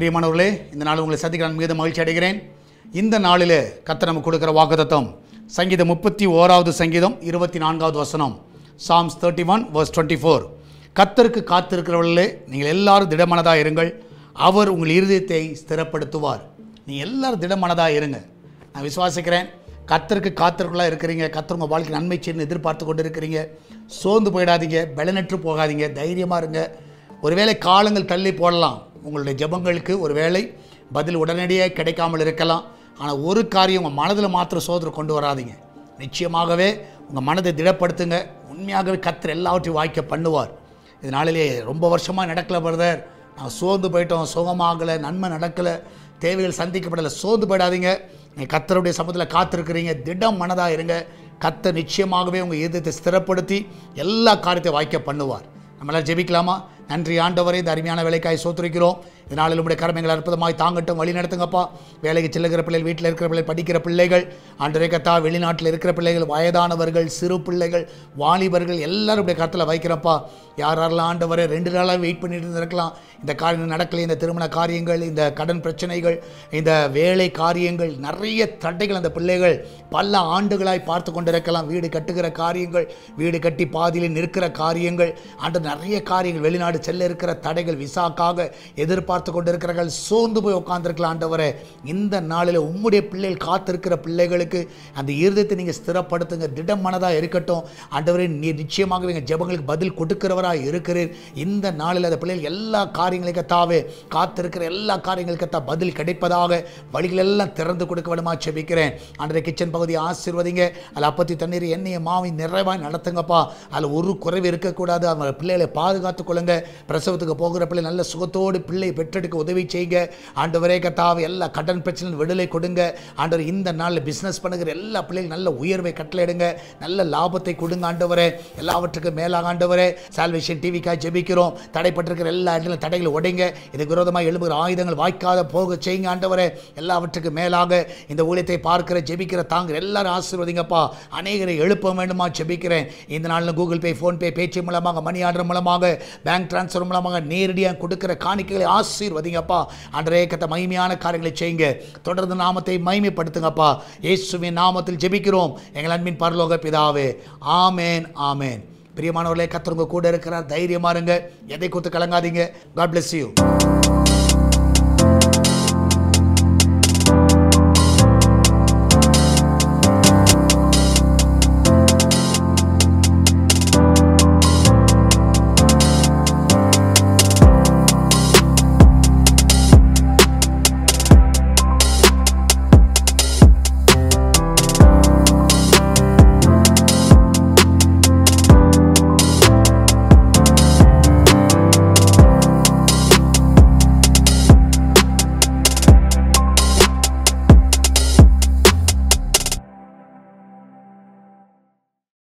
பிரியமானவர்களே, இந்த நாள் உங்களை சந்திக்க நான் மிகுந்த மகிழ்ச்சி அடைகிறேன். இந்த நாளில் கர்த்தர் நமக்கு கொடுக்கிற வாக்குத்தத்தம் சங்கீதம் 31வது சங்கீதம் 24வது வசனம். Psalms 31 verse 24. கர்த்தருக்கு காத்திருக்கிறவர்களே, நீங்கள் எல்லாரும் திடமனதாக இருங்கள், அவர் உங்கள் இருதயத்தை ஸ்திரப்படுத்துவார். நீங்கள் எல்லாரும் திடமனதாக இருங்க. நான் விசுவாசிக்கிறேன், கர்த்தருக்கு காத்திருக்கலாக இருக்கிறீங்க. கர்த்தர் உங்கள் வாழ்க்கை நன்மை செய்யணும்னு எதிர்பார்த்து கொண்டு இருக்கிறீங்க. சோர்ந்து போயிடாதீங்க, பலனற்று போகாதீங்க, தைரியமாக இருங்க. ஒருவேளை காலங்கள் தள்ளி போடலாம், உங்களுடைய ஜெபங்களுக்கு ஒரு வேளை பதில் உடனடியாக கிடைக்காமல் இருக்கலாம். ஆனால் ஒரு காரியம், உங்கள் மனதில் மாத்திரம் சோதனை கொண்டு வராதிங்க. நிச்சயமாகவே உங்கள் மனதை திடப்படுத்துங்க. உண்மையாகவே கர்த்தர் எல்லாவற்றையும் வாய்க்க பண்ணுவார். இதனாலே ரொம்ப வருஷமாக நடக்கலை பிரதர், நான் சோர்ந்து போயிட்டோம், சுகமாகலை, நன்மை நடக்கலை, தேவைகள் சந்திக்கப்படலை, சோர்ந்து போயிடாதீங்க. நீங்கள் கர்த்தருடைய சமூகத்தில் காத்திருக்கிறீங்க, திடம் மனதாக இருங்க. கர்த்தர் நிச்சயமாகவே உங்கள் இதயத்தை ஸ்திரப்படுத்தி எல்லா காரியத்தையும் வாய்க்க பண்ணுவார். நம்மளால் ஜெபிக்கலாமா? நன்றி ஆண்டவரே, இந்த அருமையான வேலைக்காய் சோத்திருக்கிறோம். இதனால் உங்களுடைய கருமைகளை அற்புதமாய் தாங்கட்டும், வழி நடத்துங்கப்பா. வேலைக்கு செல்லுகிற பிள்ளைகள், வீட்டில் இருக்கிற பிள்ளைகள், படிக்கிற பிள்ளைகள், ஆண்டவரே கர்த்தா, வெளிநாட்டில் இருக்கிற பிள்ளைகள், வயதானவர்கள், சிறு பிள்ளைகள், வாலிபர்கள் எல்லாரும் இப்படி கருத்தில் வைக்கிறப்பா. யாரெல்லாம் ஆண்டவரே 2 நாளாக வெயிட் பண்ணிட்டு இருந்திருக்கலாம், இந்த காரியம் நடக்கலை, இந்த திருமண காரியங்கள், இந்த கடன் பிரச்சனைகள், இந்த வேலை காரியங்கள், நிறைய தடைகள் அந்த பிள்ளைகள் பல ஆண்டுகளாய் பார்த்து கொண்டிருக்கலாம். வீடு கட்டுகிற காரியங்கள், வீடு கட்டி பாதியில் நிற்கிற காரியங்கள், ஆண்டு நிறைய காரியங்கள், வெளிநாடு செல்ல இருக்கிற தடைகள், விசாக்காக எதிர்பார்த்து கொண்டிருக்கிறார்கள், சோர்ந்து போய் உட்கார்ந்துருக்கலாம். ஆண்டவரே, இந்த நாளில் உம்முடைய பிள்ளைகள் காத்திருக்கிற பிள்ளைகளுக்கு அந்த இருதயத்தை நீங்கள் ஸ்திரப்படுத்துங்க, திடம் மனதாக இருக்கட்டும். ஆண்டவரே, நீர் நிச்சயமாகவே எங்கள் ஜெபங்களுக்கு பதில் கொடுக்கிறவராக இருக்கிறீர். இந்த நாளில் அந்த பிள்ளைகள் எல்லா காரியங்களுக்கத்தாவே காத்திருக்கிற எல்லா காரியங்களுக்கத்தா பதில் கிடைப்பதாக வழிகள் எல்லாம் திறந்து கொடுக்க வேண்டுமா ஜெபிக்கிறேன். ஆண்டவரே, கிச்சன் பகுதியை ஆசீர்வதிங்க. அதில் அப்பத்தி தண்ணீர் எண்ணெயை மாவி நிறைவாய் நடத்துங்கப்பா. அதில் ஒரு குறைவு இருக்கக்கூடாது. அவங்க பிள்ளைகளை பாதுகாத்துக் கொள்ளுங்க. பிரசவத்துக்கு போகிற பிள்ளை நல்ல சுகத்தோடு பிள்ளை பெற்றெடுக்க உதவி செய்யுங்க. ஆண்டவரே கர்த்தாவே, எல்லா கடன் பிரச்சனையும் விடுதலை கொடுங்க. ஆண்டவர், இந்த நாளில் பிஸ்னஸ் பண்ணுகிற எல்லா பிள்ளைகளும் நல்ல உயர்வை கட்டளையிடுங்க, நல்ல லாபத்தை கொடுங்க. ஆண்டவரே, எல்லாவற்றுக்கும் மேலாக ஆண்டவரே, சால்வேஷன் டிவிக்காக ஜெபிக்கிறோம். தடைப்பட்டிருக்கிற எல்லா இடங்களும் தடைகளை உடைங்க. இதுக்கு விரோதமாக எழும்புகிற ஆயுதங்கள் வாய்க்காத போக செய்யுங்க. ஆண்டவரே, எல்லாவற்றுக்கும் மேலாக இந்த ஊழியத்தை பார்க்கிற ஜெபிக்கிற தாங்கிற எல்லாரும் ஆசீர்வதிங்கப்பா. அநேகரை எழுப்ப வேண்டுமா ஜெபிக்கிறேன். இந்த நாளில் கூகுள் பே, ஃபோன்பே, பேச்சு மூலமாக, மணி ஆர்டர் மூலமாக, பேங்க் டிரான்ஸ்ஃபர் மூலமாக நேரடியாக கொடுக்கிற காணிக்கைகளை ஆசீர்வதிங்கப்பா. ஆண்டவரே கர்த்தா, மகிமையான காரியங்களை செய்யுங்க. தொடர்ந்து நாமத்தை மகிமைப்படுத்துங்கப்பா. இயேசுவின் நாமத்தில் ஜெபிக்கிறோம் எங்கள் அன்பின் பரலோக பிதாவே, ஆமேன், ஆமேன். பிரியமானவர்களே, கர்த்தர் உங்க கூட இருக்கிறார். தைரியமா இருங்க, எதை குறித்து கலங்காதீங்க. God bless you.